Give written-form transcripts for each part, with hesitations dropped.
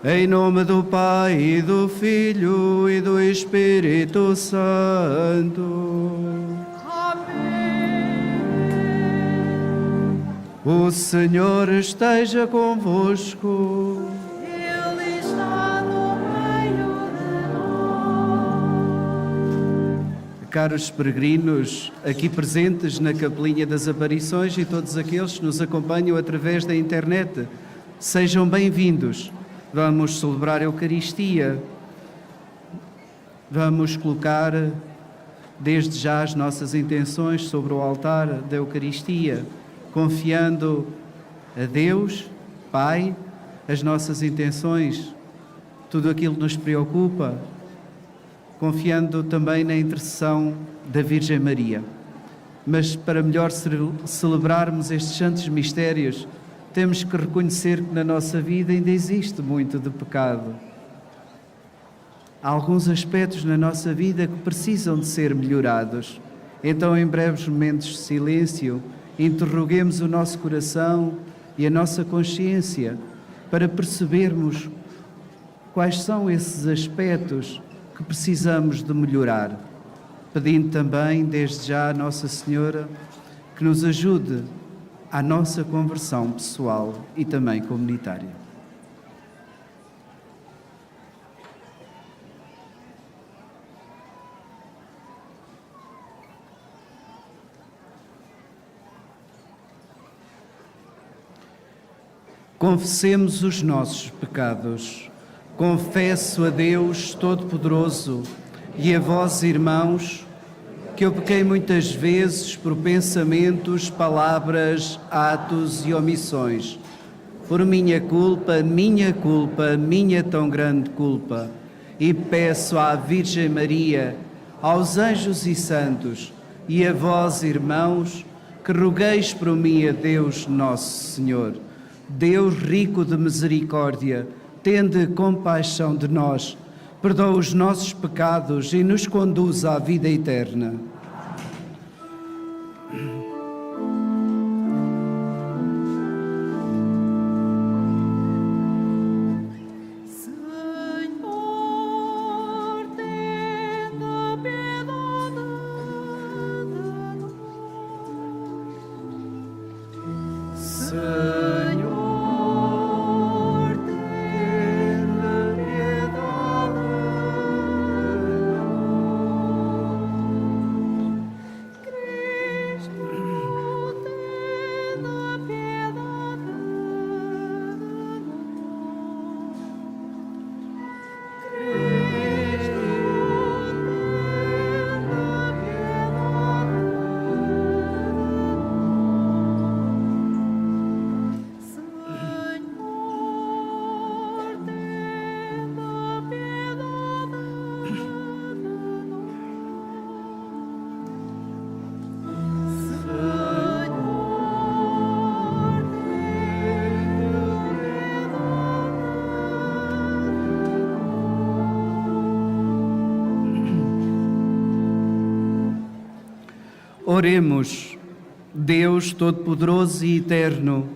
Em nome do Pai, e do Filho, e do Espírito Santo. O Senhor esteja convosco. Ele está no meio de nós. Caros peregrinos, aqui presentes na Capelinha das Aparições e todos aqueles que nos acompanham através da internet, sejam bem-vindos. Vamos celebrar a Eucaristia. Vamos colocar desde já as nossas intenções sobre o altar da Eucaristia, confiando a Deus, Pai, as nossas intenções, tudo aquilo que nos preocupa, confiando também na intercessão da Virgem Maria. Mas para melhor celebrarmos estes santos mistérios, temos que reconhecer que na nossa vida ainda existe muito de pecado. Há alguns aspectos na nossa vida que precisam de ser melhorados. Então, em breves momentos de silêncio, interroguemos o nosso coração e a nossa consciência para percebermos quais são esses aspectos que precisamos de melhorar, pedindo também, desde já, a Nossa Senhora que nos ajude à nossa conversão pessoal e também comunitária. Confessemos os nossos pecados. Confesso a Deus Todo-Poderoso e a vós, irmãos, que eu pequei muitas vezes por pensamentos, palavras, atos e omissões. Por minha culpa, minha tão grande culpa. E peço à Virgem Maria, aos anjos e santos, e a vós, irmãos, que rogueis por mim a Deus Nosso Senhor. Deus rico de misericórdia, tende compaixão de nós, perdoa os nossos pecados e nos conduz à vida eterna. Oremos, Deus Todo-Poderoso e Eterno,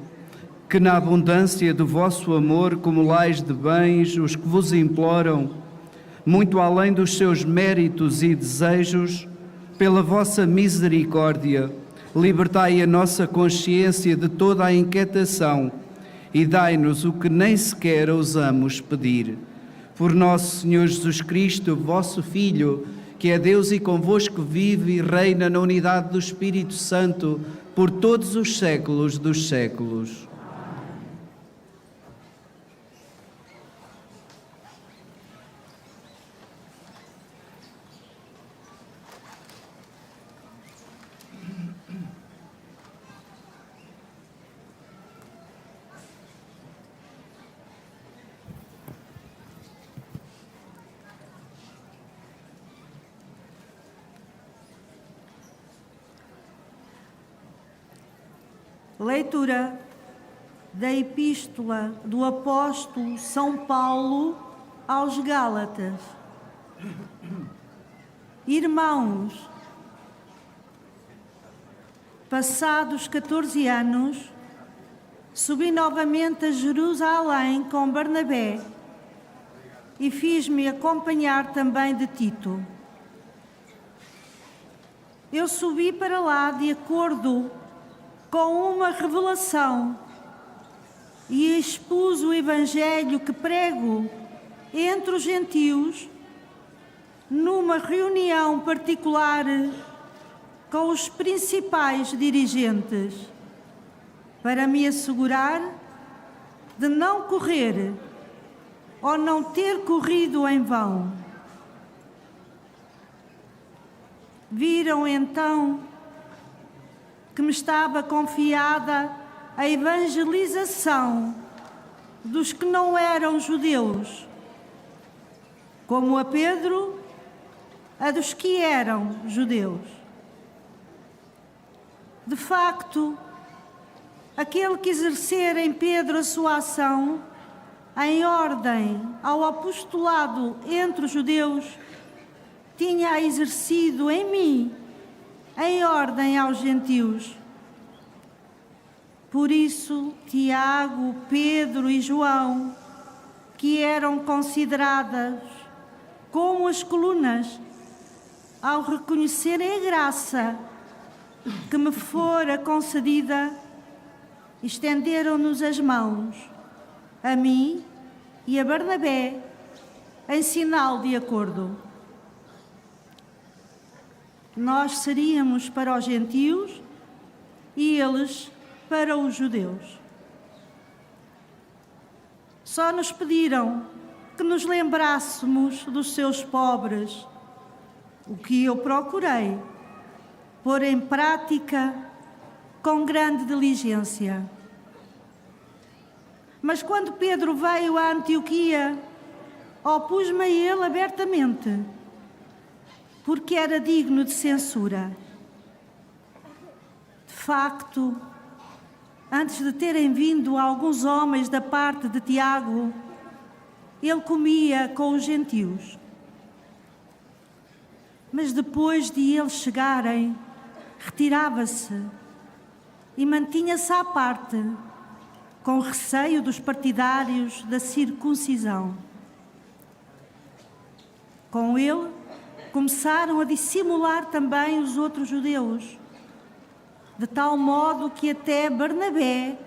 que na abundância do vosso amor acumulais de bens os que vos imploram, muito além dos seus méritos e desejos, pela vossa misericórdia, libertai a nossa consciência de toda a inquietação e dai-nos o que nem sequer ousamos pedir. Por nosso Senhor Jesus Cristo, vosso Filho, que é Deus e convosco vive e reina na unidade do Espírito Santo por todos os séculos dos séculos. Leitura da Epístola do Apóstolo São Paulo aos Gálatas. Irmãos, passados 14 anos, subi novamente a Jerusalém com Barnabé e fiz-me acompanhar também de Tito. Eu subi para lá de acordo com uma revelação e expus o Evangelho que prego entre os gentios numa reunião particular com os principais dirigentes, para me assegurar de não correr ou não ter corrido em vão. Viram então que me estava confiada a evangelização dos que não eram judeus, como a Pedro, a dos que eram judeus. De facto, aquele que exercer em Pedro a sua ação, em ordem ao apostolado entre os judeus, tinha exercido em mim, em ordem aos gentios. Por isso, Tiago, Pedro e João, que eram consideradas como as colunas, ao reconhecerem a graça que me fora concedida, estenderam-nos as mãos, a mim e a Barnabé, em sinal de acordo. Nós seríamos para os gentios e eles para os judeus. Só nos pediram que nos lembrássemos dos seus pobres, o que eu procurei pôr em prática com grande diligência. Mas quando Pedro veio a Antioquia, opus-me a ele abertamente, porque era digno de censura. De facto, antes de terem vindo alguns homens da parte de Tiago, ele comia com os gentios. Mas depois de eles chegarem, retirava-se e mantinha-se à parte, com receio dos partidários da circuncisão. Com ele, começaram a dissimular também os outros judeus, de tal modo que até Barnabé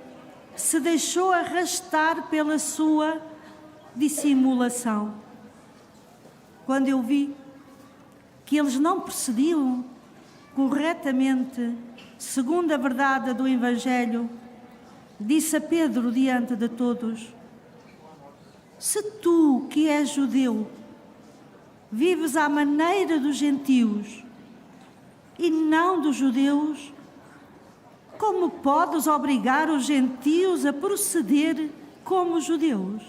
se deixou arrastar pela sua dissimulação. Quando eu vi que eles não procediam corretamente, segundo a verdade do Evangelho, disse a Pedro diante de todos: se tu, que és judeu, vives à maneira dos gentios e não dos judeus, como podes obrigar os gentios a proceder como os judeus?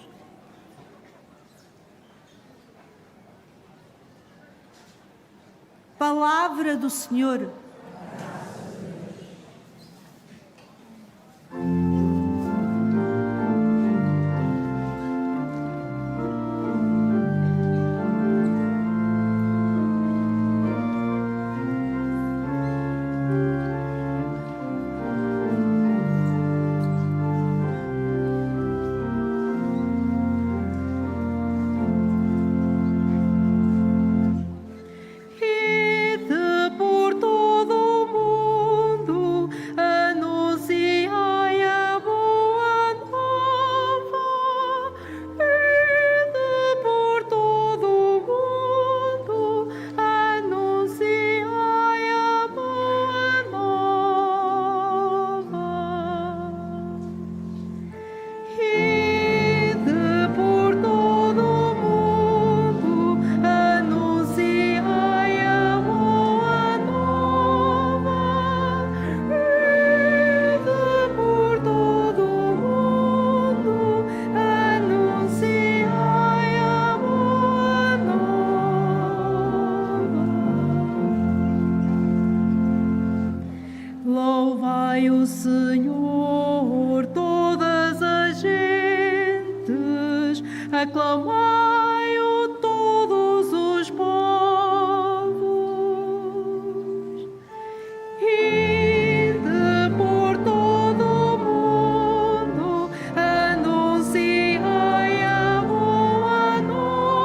Palavra do Senhor. Louvai o Senhor, todas as gentes, aclamai-o todos os povos. Ide por todo o mundo, anunciai a boa nova.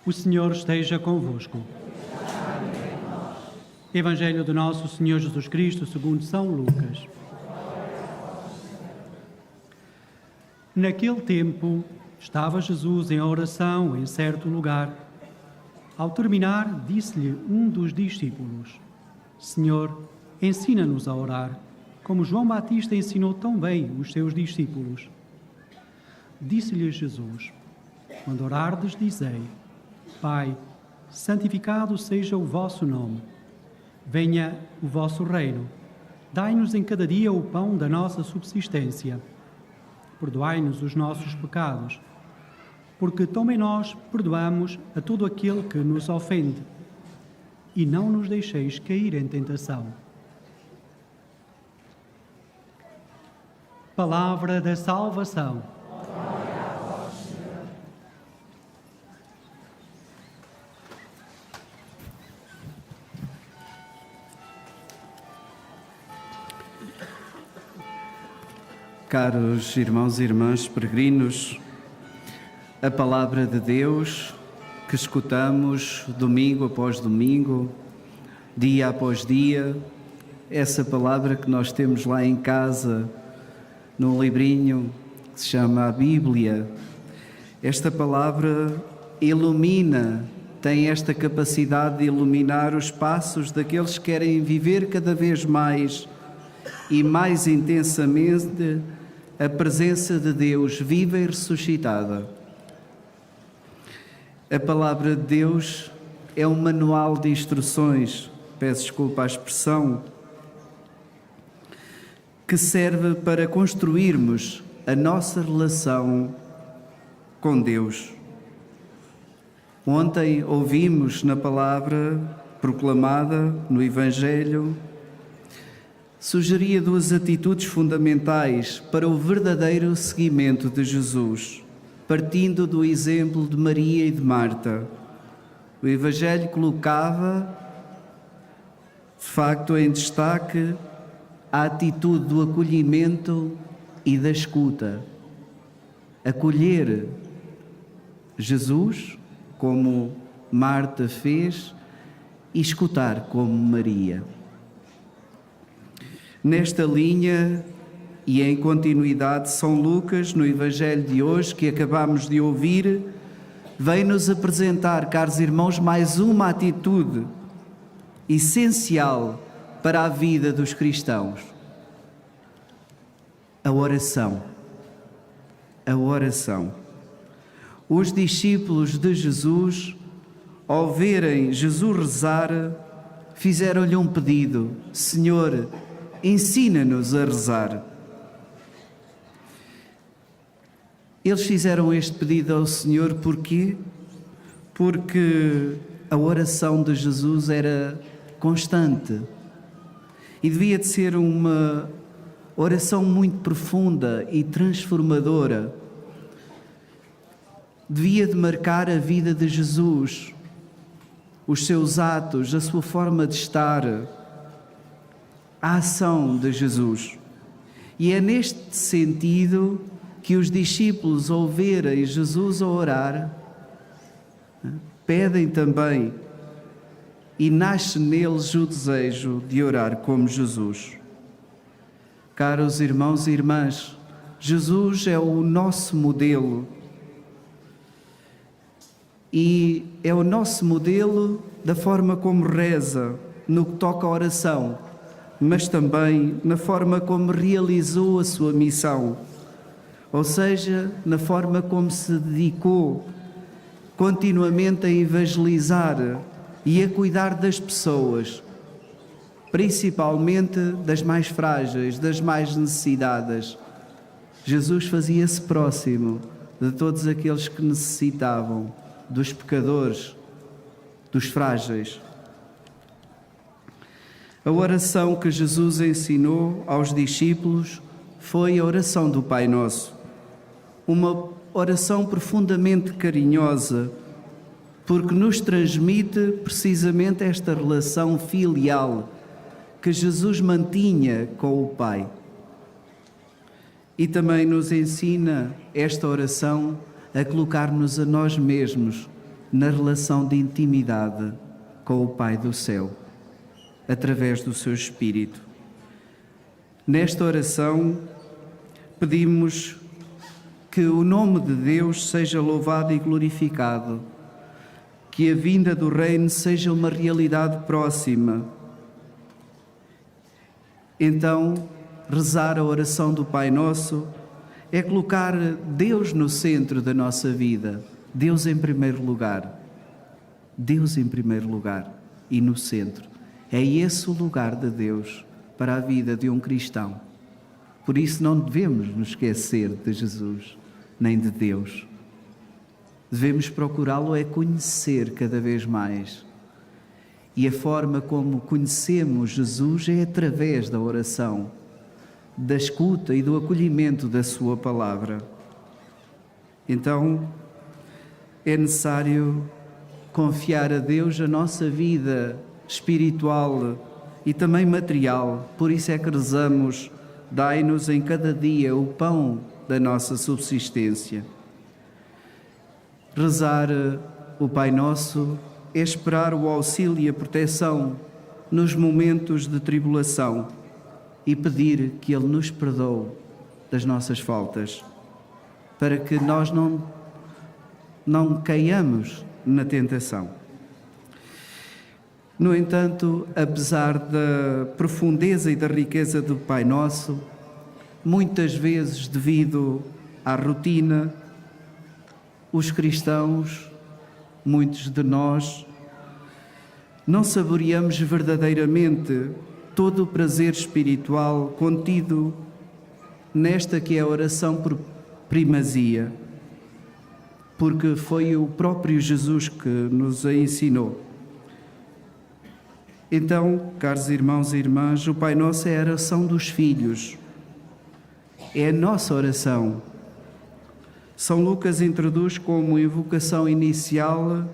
O Senhor esteja convosco. Evangelho do nosso Senhor Jesus Cristo segundo São Lucas. Naquele tempo, estava Jesus em oração em certo lugar. Ao terminar, disse-lhe um dos discípulos: Senhor, ensina-nos a orar, como João Batista ensinou tão bem os seus discípulos. Disse-lhe Jesus: Quando orardes, dizei: Pai, santificado seja o vosso nome. Venha o vosso reino. Dai-nos em cada dia o pão da nossa subsistência. Perdoai-nos os nossos pecados, porque também nós perdoamos a todo aquele que nos ofende. E não nos deixeis cair em tentação. Palavra da salvação. Caros irmãos e irmãs peregrinos, a palavra de Deus que escutamos domingo após domingo, dia após dia, essa palavra que nós temos lá em casa, num livrinho que se chama a Bíblia, esta palavra ilumina, tem esta capacidade de iluminar os passos daqueles que querem viver cada vez mais e mais intensamente a presença de Deus viva e ressuscitada. A palavra de Deus é um manual de instruções, peço desculpa a expressão, que serve para construirmos a nossa relação com Deus. Ontem ouvimos na palavra proclamada no Evangelho, sugeria duas atitudes fundamentais para o verdadeiro seguimento de Jesus, partindo do exemplo de Maria e de Marta. O Evangelho colocava, de facto, em destaque a atitude do acolhimento e da escuta. Acolher Jesus, como Marta fez, e escutar, como Maria. Nesta linha e em continuidade, São Lucas, no Evangelho de hoje, que acabamos de ouvir, vem-nos apresentar, caros irmãos, mais uma atitude essencial para a vida dos cristãos: a oração. A oração. Os discípulos de Jesus, ao verem Jesus rezar, fizeram-lhe um pedido: Senhor, ensina-nos a rezar. Eles fizeram este pedido ao Senhor porquê? Porque a oração de Jesus era constante e devia de ser uma oração muito profunda e transformadora. Devia de marcar a vida de Jesus, os seus atos, a sua forma de estar, a ação de Jesus. E é neste sentido que os discípulos, ao verem Jesus a orar, pedem também, e nasce neles o desejo de orar como Jesus. Caros irmãos e irmãs, Jesus é o nosso modelo, e é o nosso modelo da forma como reza, no que toca à oração, mas também na forma como realizou a sua missão, ou seja, na forma como se dedicou continuamente a evangelizar e a cuidar das pessoas, principalmente das mais frágeis, das mais necessitadas. Jesus fazia-se próximo de todos aqueles que necessitavam, dos pecadores, dos frágeis. A oração que Jesus ensinou aos discípulos foi a oração do Pai Nosso. Uma oração profundamente carinhosa, porque nos transmite precisamente esta relação filial que Jesus mantinha com o Pai. E também nos ensina esta oração a colocar-nos a nós mesmos na relação de intimidade com o Pai do céu, através do seu Espírito. Nesta oração, pedimos que o nome de Deus seja louvado e glorificado, que a vinda do Reino seja uma realidade próxima. Então, rezar a oração do Pai Nosso é colocar Deus no centro da nossa vida, Deus em primeiro lugar. Deus em primeiro lugar e no centro. É esse o lugar de Deus para a vida de um cristão. Por isso não devemos nos esquecer de Jesus, nem de Deus. Devemos procurá-lo é conhecer cada vez mais. E a forma como conhecemos Jesus é através da oração, da escuta e do acolhimento da sua palavra. Então, é necessário confiar a Deus a nossa vida espiritual e também material. Por isso é que rezamos: dai-nos em cada dia o pão da nossa subsistência. Rezar o Pai Nosso é esperar o auxílio e a proteção nos momentos de tribulação e pedir que Ele nos perdoe das nossas faltas, para que nós não caiamos na tentação. No entanto, apesar da profundeza e da riqueza do Pai Nosso, muitas vezes, devido à rotina, os cristãos, muitos de nós, não saboreamos verdadeiramente todo o prazer espiritual contido nesta que é a oração por primazia, porque foi o próprio Jesus que nos a ensinou. Então, caros irmãos e irmãs, o Pai Nosso é a oração dos filhos, é a nossa oração. São Lucas introduz como invocação inicial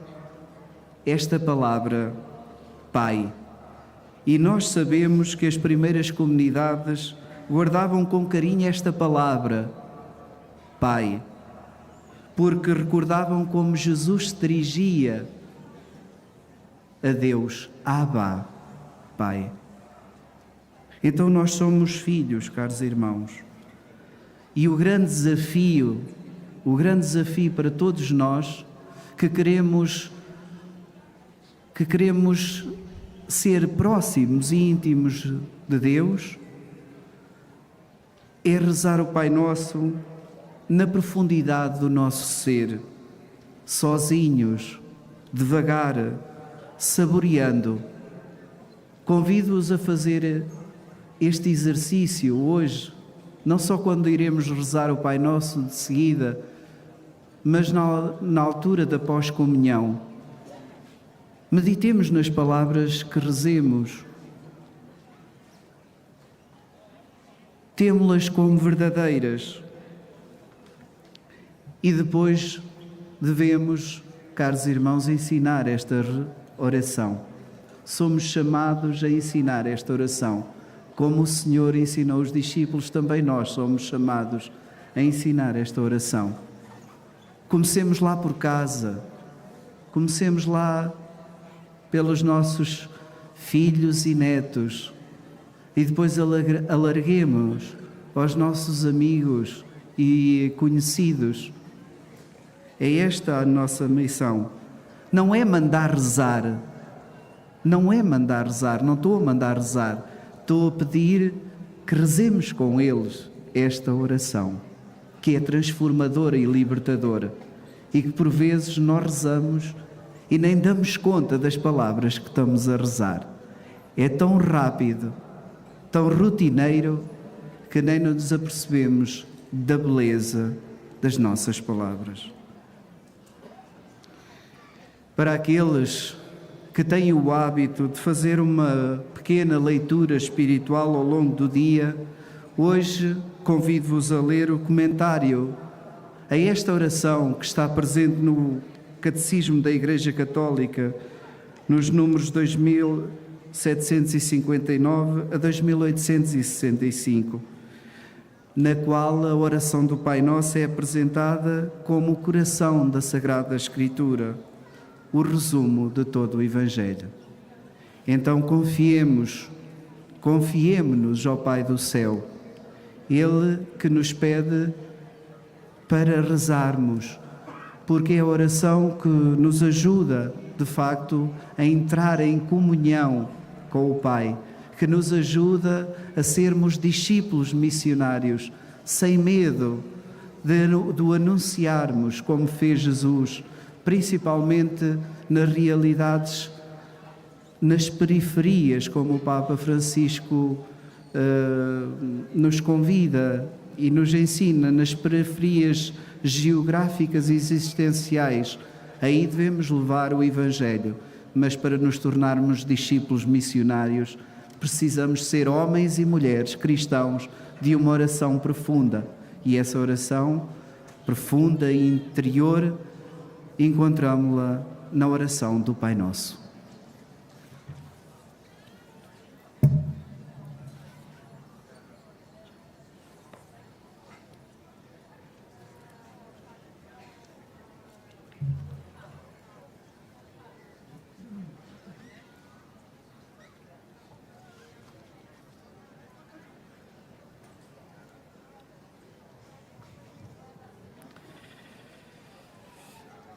esta palavra, Pai. E nós sabemos que as primeiras comunidades guardavam com carinho esta palavra, Pai, porque recordavam como Jesus se dirigia a Deus, Abba, Pai. Então nós somos filhos, caros irmãos. E o grande desafio para todos nós que queremos ser próximos e íntimos de Deus é rezar o Pai Nosso na profundidade do nosso ser, sozinhos, devagar, saboreando. Convido-os a fazer este exercício hoje, não só quando iremos rezar o Pai Nosso de seguida, mas na altura da pós-comunhão. Meditemos nas palavras que rezemos. Temo-las como verdadeiras. E depois devemos, caros irmãos, ensinar esta oração. Somos chamados a ensinar esta oração. Como o Senhor ensinou os discípulos, também nós somos chamados a ensinar esta oração. Comecemos lá por casa, comecemos lá pelos nossos filhos e netos e depois alarguemos aos nossos amigos e conhecidos. É esta a nossa missão. Não é mandar rezar, não estou a mandar rezar, estou a pedir que rezemos com eles esta oração, que é transformadora e libertadora, e que por vezes nós rezamos e nem damos conta das palavras que estamos a rezar. É tão rápido, tão rotineiro, que nem nos apercebemos da beleza das nossas palavras. Para aqueles que têm o hábito de fazer uma pequena leitura espiritual ao longo do dia, hoje convido-vos a ler o comentário a esta oração que está presente no Catecismo da Igreja Católica, nos números 2759 a 2865, na qual a oração do Pai Nosso é apresentada como o coração da Sagrada Escritura, o resumo de todo o Evangelho. Então confiemo-nos ao Pai do céu, Ele que nos pede para rezarmos, porque é a oração que nos ajuda, de facto, a entrar em comunhão com o Pai, que nos ajuda a sermos discípulos missionários, sem medo de o anunciarmos, como fez Jesus, principalmente nas realidades, nas periferias, como o Papa Francisco nos convida e nos ensina, nas periferias geográficas e existenciais. Aí devemos levar o Evangelho, mas para nos tornarmos discípulos missionários, precisamos ser homens e mulheres cristãos de uma oração profunda. E essa oração profunda e interior encontramos-la na oração do Pai Nosso.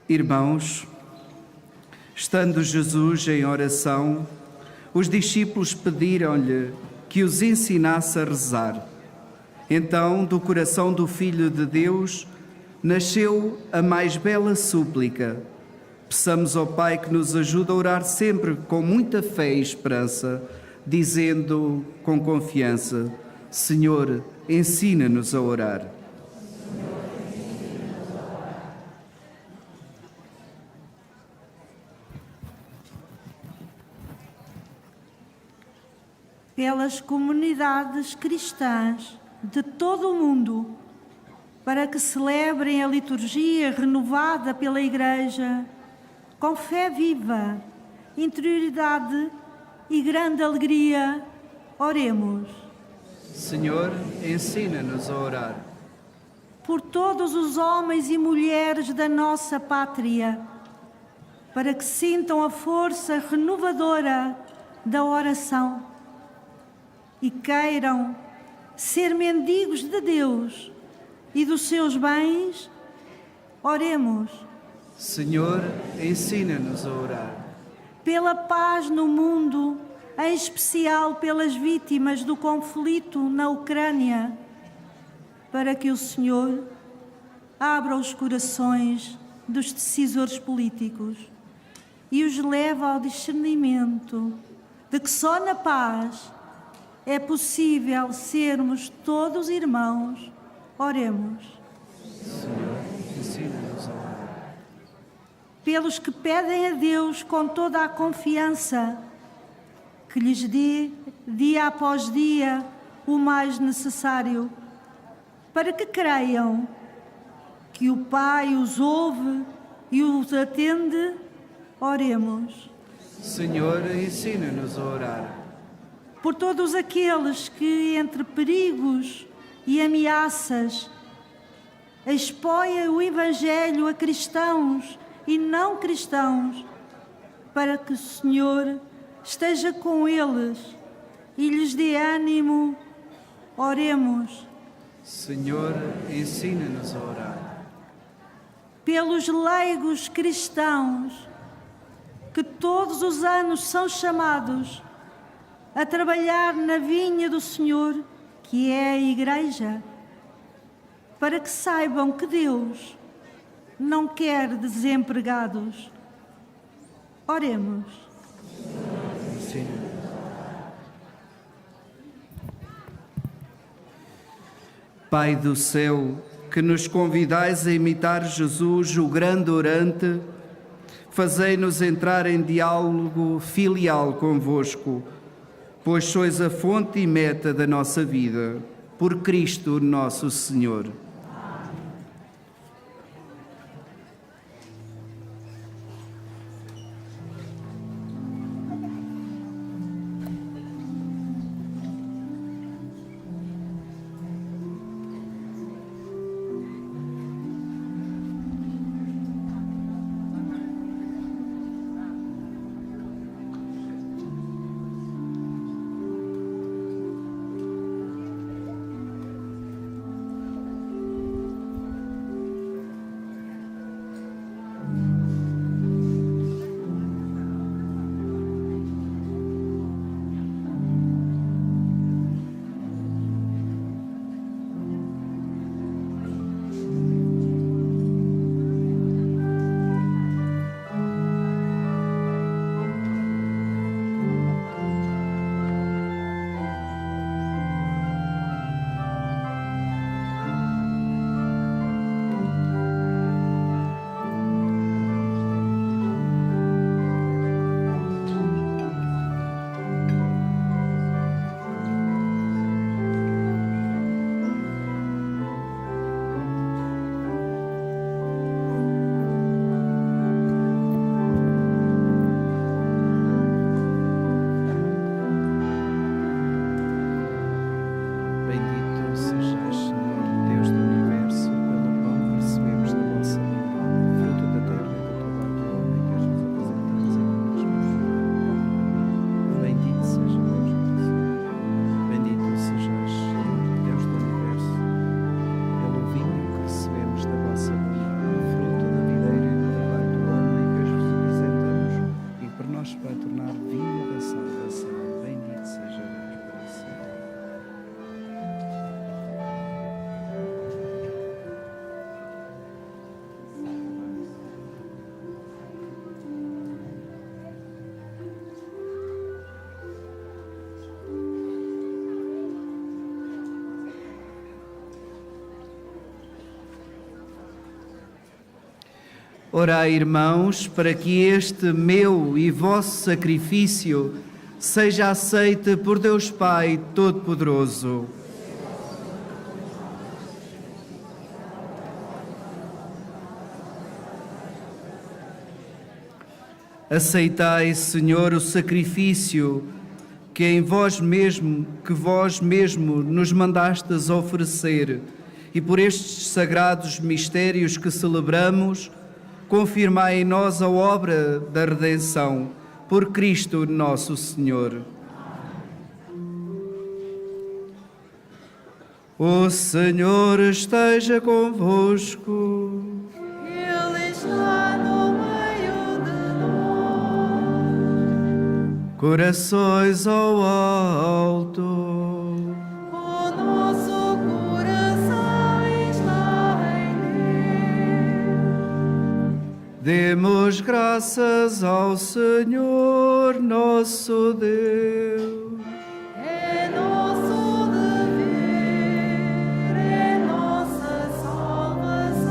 Irmãos, estando Jesus em oração, os discípulos pediram-lhe que os ensinasse a rezar. Então, do coração do Filho de Deus, nasceu a mais bela súplica. Peçamos ao Pai que nos ajude a orar sempre com muita fé e esperança, dizendo com confiança: Senhor, ensina-nos a orar. Pelas comunidades cristãs de todo o mundo, para que celebrem a liturgia renovada pela Igreja, com fé viva, interioridade e grande alegria, oremos. Senhor, ensina-nos a orar. Por todos os homens e mulheres da nossa pátria, para que sintam a força renovadora da oração e queiram ser mendigos de Deus e dos seus bens, oremos. Senhor, ensina-nos a orar. Pela paz no mundo, em especial pelas vítimas do conflito na Ucrânia, para que o Senhor abra os corações dos decisores políticos e os leve ao discernimento de que só na paz é possível sermos todos irmãos. Oremos. Senhor, ensina-nos a orar. Pelos que pedem a Deus com toda a confiança, que lhes dê, dia após dia, o mais necessário, para que creiam que o Pai os ouve e os atende, oremos. Senhor, ensina-nos a orar. Por todos aqueles que, entre perigos e ameaças, expõem o Evangelho a cristãos e não cristãos, para que o Senhor esteja com eles e lhes dê ânimo, oremos. Senhor, ensina-nos a orar. Pelos leigos cristãos, que todos os anos são chamados a trabalhar na vinha do Senhor, que é a Igreja, para que saibam que Deus não quer desempregados. Oremos. Pai do céu, que nos convidais a imitar Jesus, o grande orante, fazei-nos entrar em diálogo filial convosco, pois sois a fonte e meta da nossa vida, por Cristo nosso Senhor. Orai, irmãos, para que este meu e vosso sacrifício seja aceite por Deus Pai Todo-Poderoso. Aceitai, Senhor, o sacrifício que vós mesmo nos mandastes oferecer, e por estes sagrados mistérios que celebramos, confirmai em nós a obra da redenção, por Cristo nosso Senhor. O Senhor esteja convosco. Ele está no meio de nós. Corações ao alto. O nosso coração está em Deus. Demos graças ao Senhor nosso Deus. É nosso dever, é nossa salvação.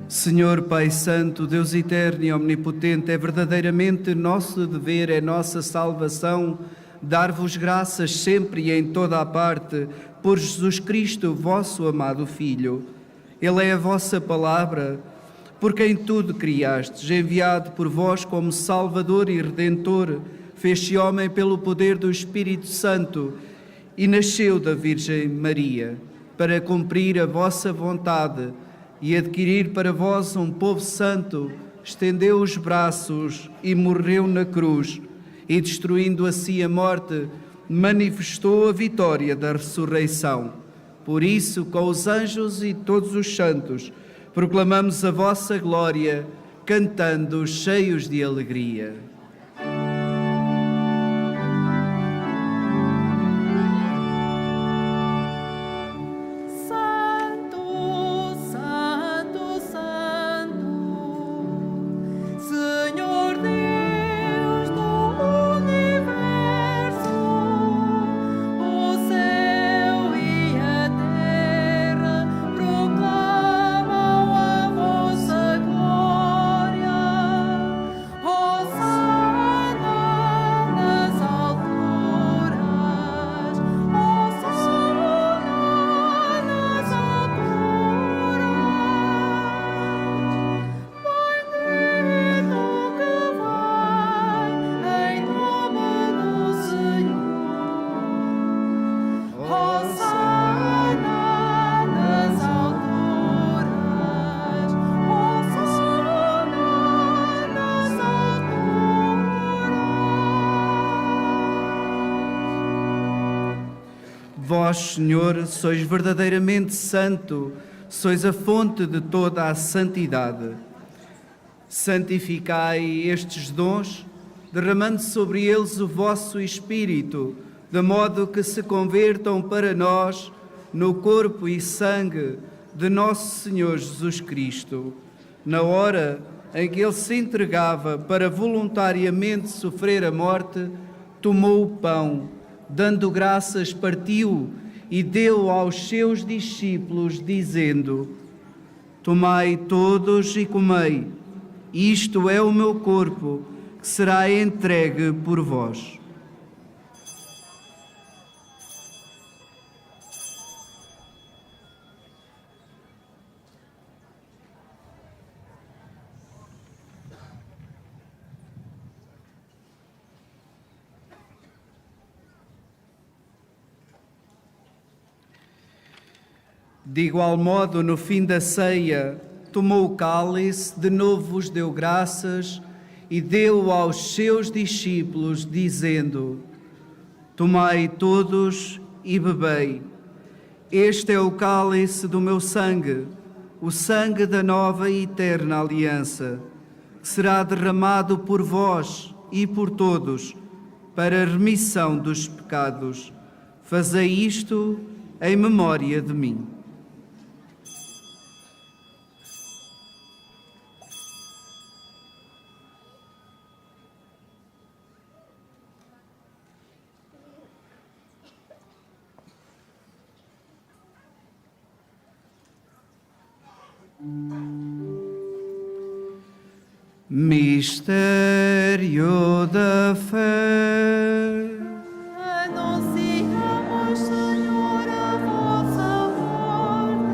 Senhor Pai Santo, Deus eterno e omnipotente, é verdadeiramente nosso dever, é nossa salvação, dar-vos graças sempre e em toda a parte, por Jesus Cristo, vosso amado Filho. Ele é a vossa palavra, por quem tudo criastes, enviado por vós como Salvador e Redentor, fez-se homem pelo poder do Espírito Santo e nasceu da Virgem Maria, para cumprir a vossa vontade e adquirir para vós um povo santo, estendeu os braços e morreu na cruz, e destruindo assim a morte, manifestou a vitória da ressurreição. Por isso, com os anjos e todos os santos, proclamamos a vossa glória, cantando cheios de alegria. Santo, Santo, Santo, Senhor Deus do universo, o céu e a terra proclamam a vossa glória. Hosana nas alturas, Hosana nas alturas. Bendito que vai em nome do Senhor. Hosana nas alturas, Hosana nas alturas. Vós, Senhor, sois verdadeiramente santo, sois a fonte de toda a santidade. Santificai estes dons, derramando sobre eles o vosso Espírito, de modo que se convertam para nós no corpo e sangue de nosso Senhor Jesus Cristo. Na hora em que ele se entregava para voluntariamente sofrer a morte, tomou o pão, dando graças, partiu e deu aos seus discípulos, dizendo: Tomai todos e comei, isto é o meu corpo, que será entregue por vós. De igual modo, no fim da ceia, tomou o cálice, de novo vos deu graças e deu aos seus discípulos, dizendo: Tomai todos e bebei. Este é o cálice do meu sangue, o sangue da nova e eterna aliança, que será derramado por vós e por todos, para a remissão dos pecados. Fazei isto em memória de mim. Mistério da fé. Anunciamos, Senhor, a vossa morte,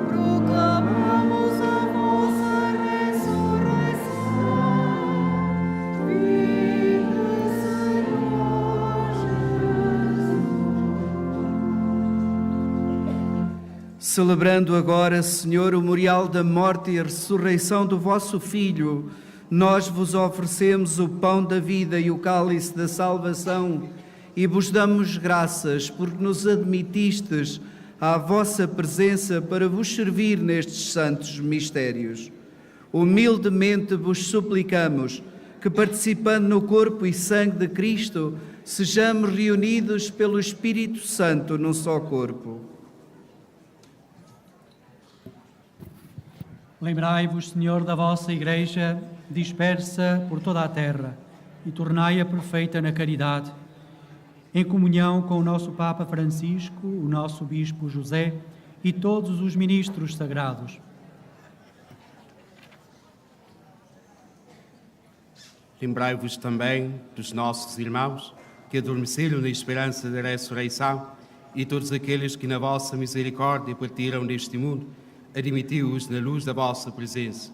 proclamamos a vossa ressurreição. Viva, Senhor Jesus. Celebrando agora, Senhor, o memorial da morte e a ressurreição do vosso Filho, nós vos oferecemos o pão da vida e o cálice da salvação e vos damos graças porque nos admitistes à vossa presença para vos servir nestes santos mistérios. Humildemente vos suplicamos que, participando no corpo e sangue de Cristo, sejamos reunidos pelo Espírito Santo num só corpo. Lembrai-vos, Senhor, da vossa Igreja dispersa por toda a terra e tornai-a perfeita na caridade, em comunhão com o nosso Papa Francisco, o nosso Bispo José e todos os ministros sagrados. Lembrai-vos também dos nossos irmãos que adormeceram na esperança da ressurreição e todos aqueles que na vossa misericórdia partiram deste mundo. Admiti-os na luz da vossa presença.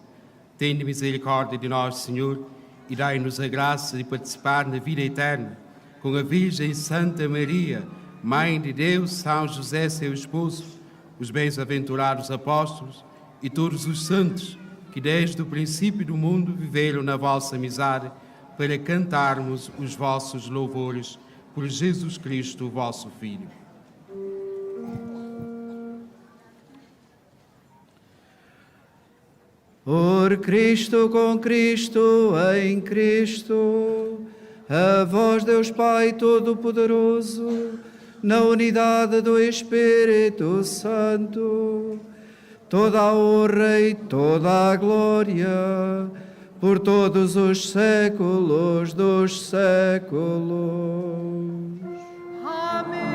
Tende misericórdia de nós, Senhor, e dai-nos a graça de participar na vida eterna com a Virgem Santa Maria, Mãe de Deus, São José, seu esposo, os bem-aventurados apóstolos e todos os santos que desde o princípio do mundo viveram na vossa amizade, para cantarmos os vossos louvores por Jesus Cristo, vosso Filho. Por Cristo, com Cristo, em Cristo, a vós, Deus Pai Todo-Poderoso, na unidade do Espírito Santo, toda a honra e toda a glória, por todos os séculos dos séculos. Amém.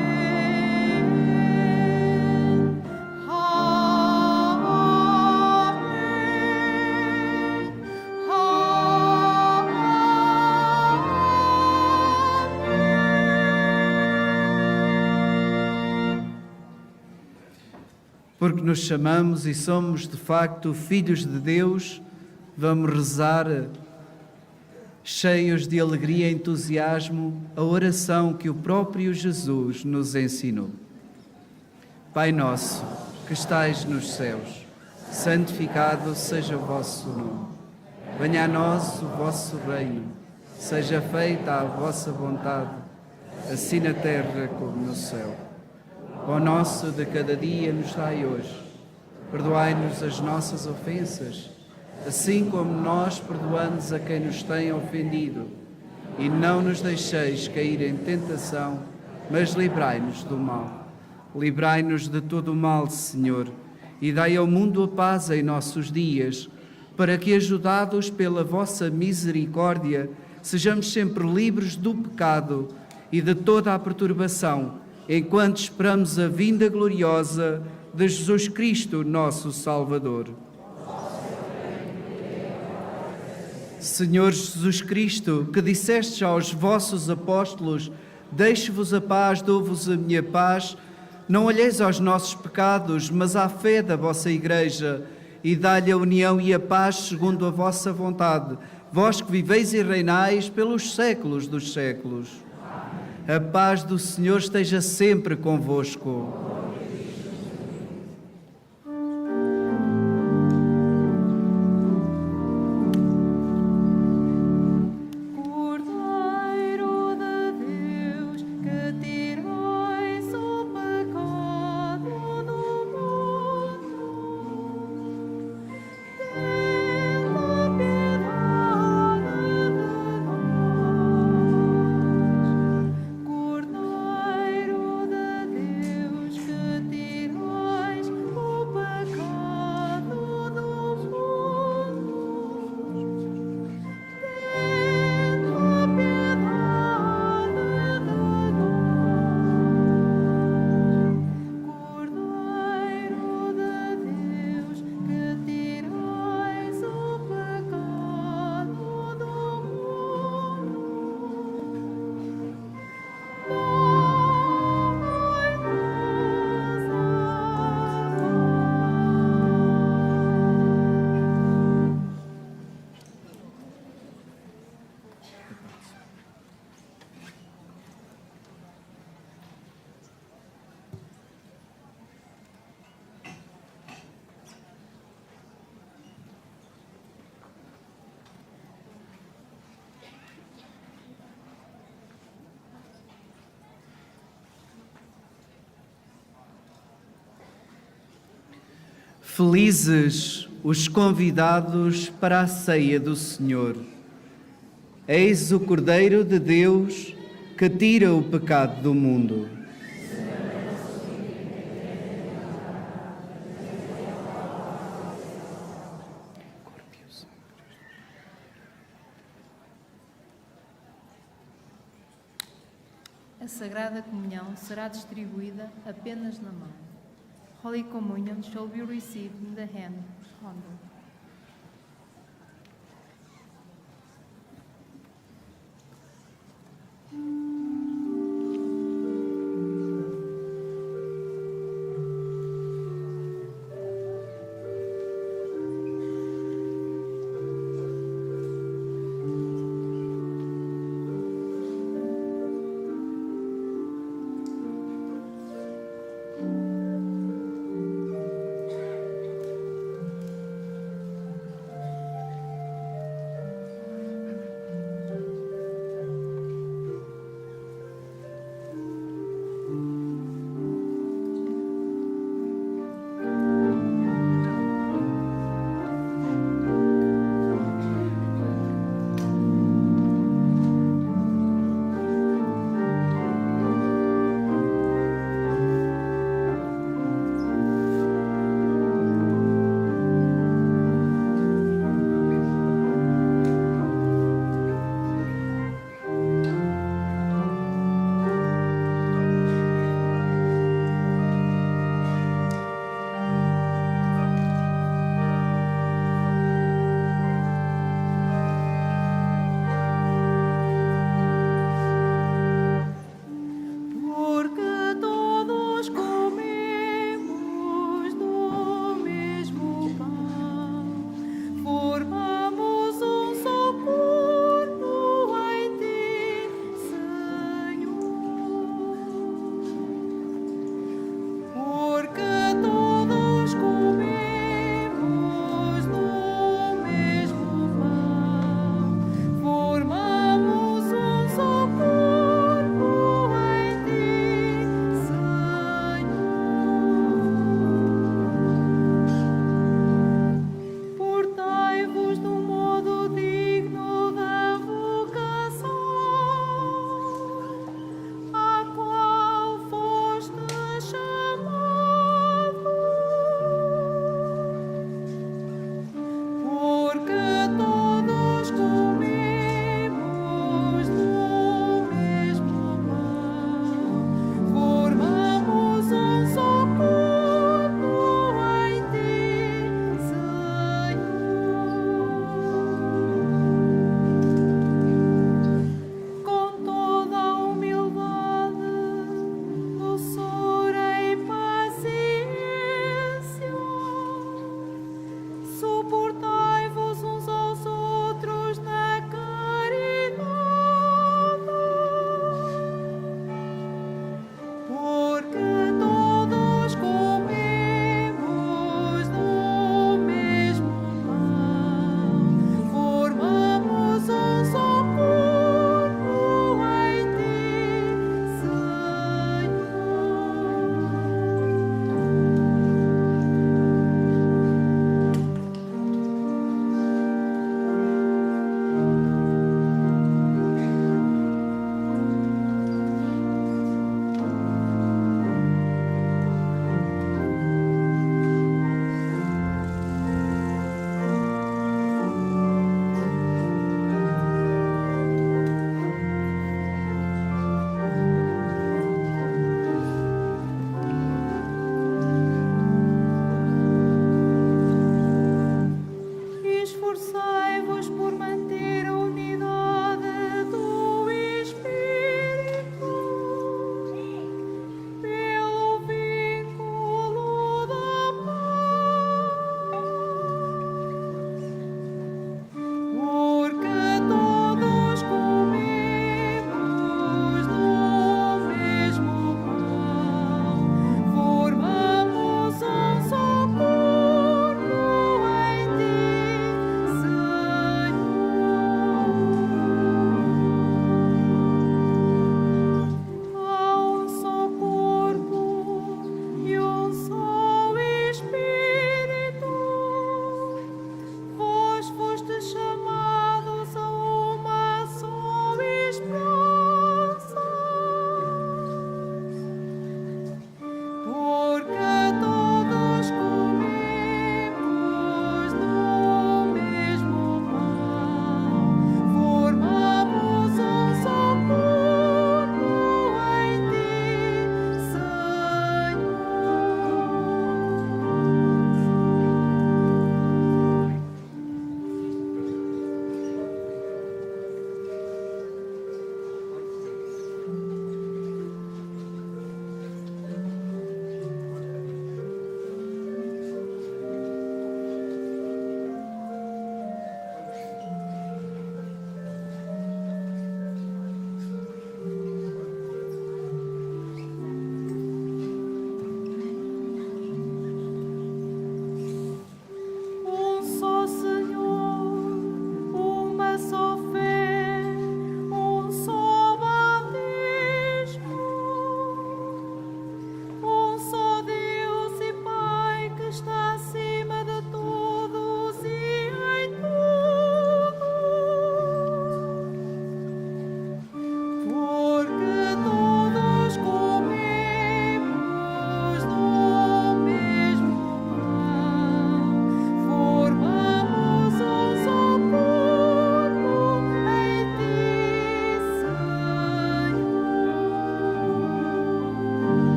Porque nos chamamos e somos de facto filhos de Deus, vamos rezar, cheios de alegria e entusiasmo, a oração que o próprio Jesus nos ensinou. Pai nosso, que estais nos céus, santificado seja o vosso nome. Venha a nós o vosso reino, seja feita a vossa vontade, assim na terra como no céu. O pão nosso de cada dia nos dai hoje. Perdoai-nos as nossas ofensas, assim como nós perdoamos a quem nos tem ofendido. E não nos deixeis cair em tentação, mas livrai-nos do mal. Livrai-nos de todo o mal, Senhor, e dai ao mundo a paz em nossos dias, para que, ajudados pela vossa misericórdia, sejamos sempre livres do pecado e de toda a perturbação, enquanto esperamos a vinda gloriosa de Jesus Cristo, nosso Salvador. Senhor Jesus Cristo, que dissestes aos vossos apóstolos: deixo-vos a paz, dou-vos a minha paz, não olheis aos nossos pecados, mas à fé da vossa Igreja, e dá-lhe a união e a paz segundo a vossa vontade, vós que viveis e reinais pelos séculos dos séculos. A paz do Senhor esteja sempre convosco. Cordeiro de Deus, que tirais o pecado do mundo, tenha piedade de nós. Cordeiro de Deus, Felizes os convidados para a ceia do Senhor. Eis o Cordeiro de Deus que tira o pecado do mundo. A Sagrada Comunhão será distribuída apenas na mão. Holy Communion shall be received in the hand only.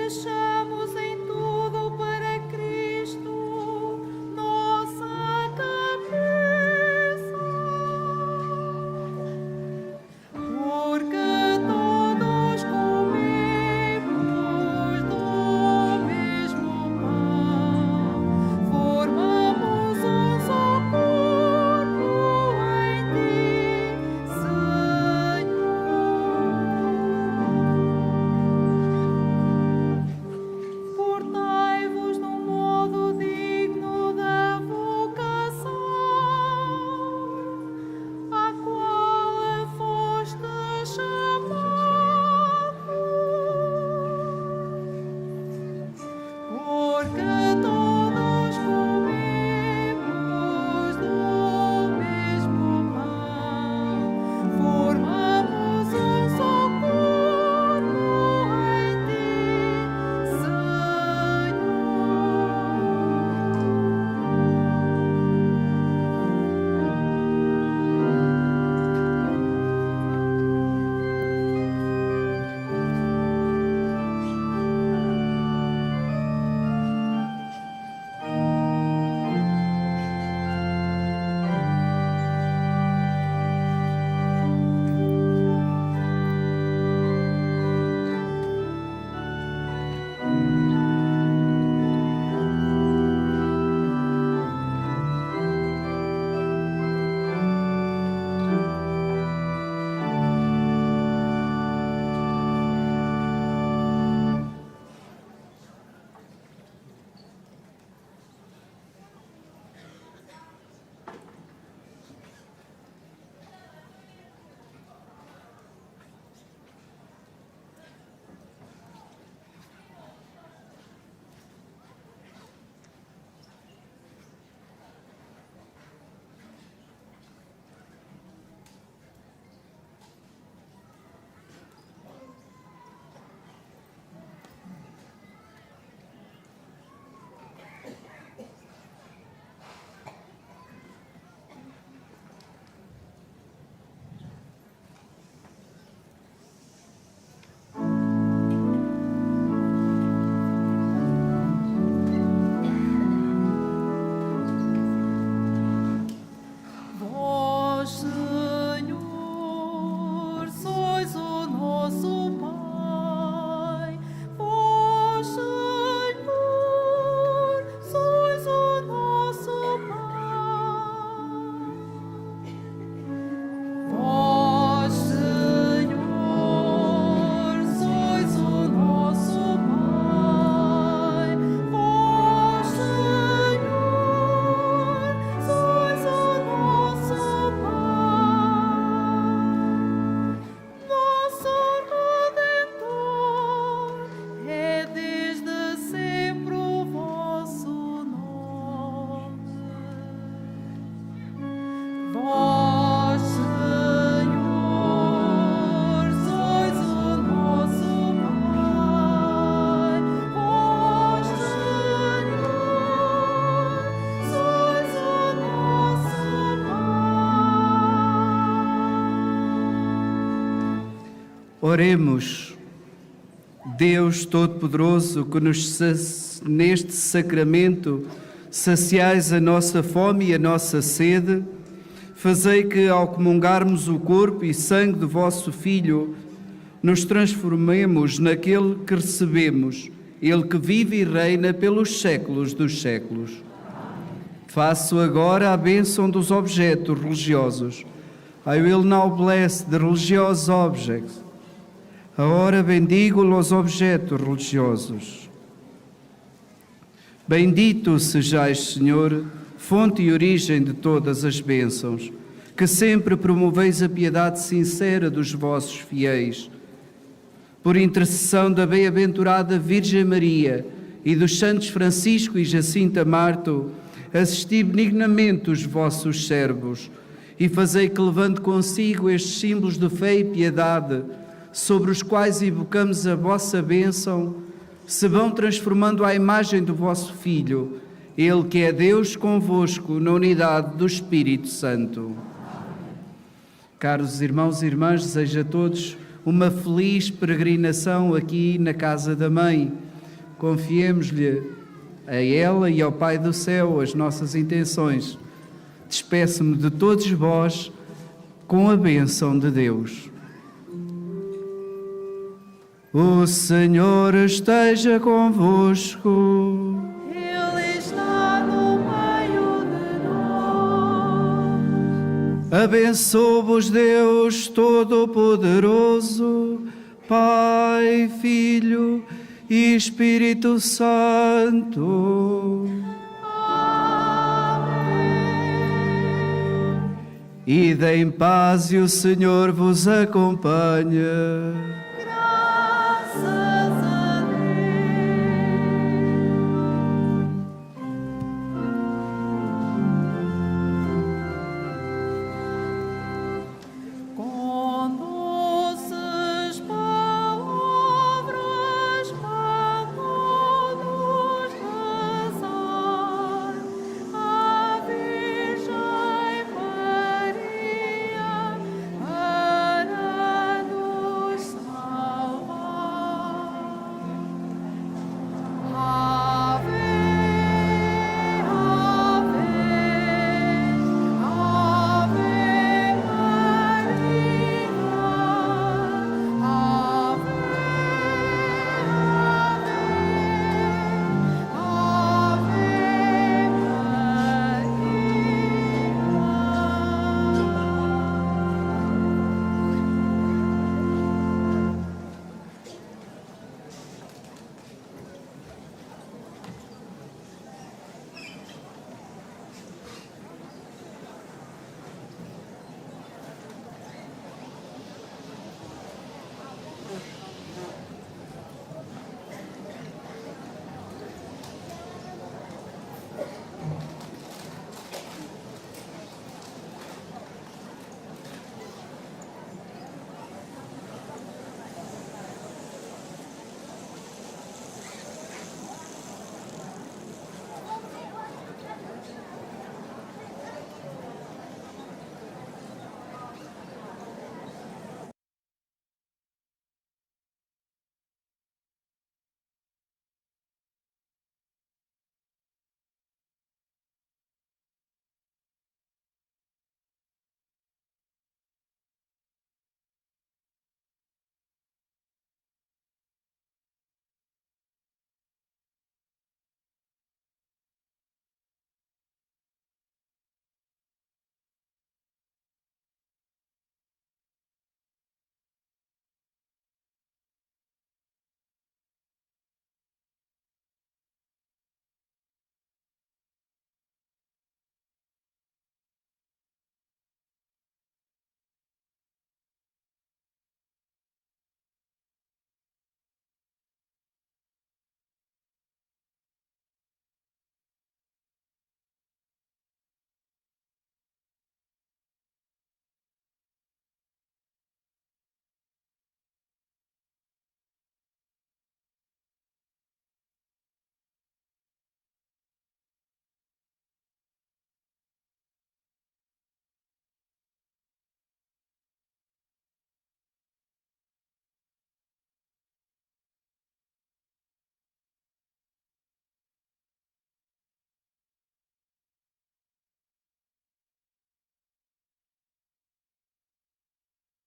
marchamos em tudo para Cristo, nossa cabeça. Porque todos comemos do mesmo pão, formamos um só corpo em Ti, Senhor. Portai-vos num modo digno da vocação à qual foste chamados, porque todos comemos do mesmo pão, formamos um só corpo em Ti, Senhor. Vós, Senhor, sois o nosso Pai. Vós, Senhor, sois o nosso Pai. Vós, Senhor, sois o nosso Pai. Vós, Senhor, sois o nosso Pai. Nosso Redentor, é desde sempre o vosso nome. Vós, Senhor, sois o nosso Pai. Vós, Senhor, sois o nosso Pai. Oremos. Deus Todo-Poderoso, que neste sacramento saciais a nossa fome e a nossa sede, fazei que, ao comungarmos o corpo e sangue do vosso Filho, nos transformemos naquele que recebemos, Ele que vive e reina pelos séculos dos séculos. Faço agora a bênção dos objetos religiosos. I will now bless the religious objects. Agora bendigo os objetos religiosos. Bendito sejais, Senhor, fonte e origem de todas as bênçãos, que sempre promoveis a piedade sincera dos vossos fiéis. Por intercessão da bem-aventurada Virgem Maria e dos santos Francisco e Jacinta Marto, assisti benignamente os vossos servos e fazei que, levando consigo estes símbolos de fé e piedade, sobre os quais invocamos a vossa bênção, se vão transformando à imagem do vosso Filho, Ele que é Deus convosco na unidade do Espírito Santo. Caros irmãos e irmãs, desejo a todos uma feliz peregrinação aqui na casa da Mãe confiemos-lhe a ela e ao Pai do céu as nossas intenções. Despeço-me de todos vós com a bênção de Deus. O Senhor esteja convosco. Ele está no meio de nós. Abençoe-vos Deus Todo-Poderoso, Pai, Filho e Espírito Santo. Ide em paz e o Senhor vos acompanhe.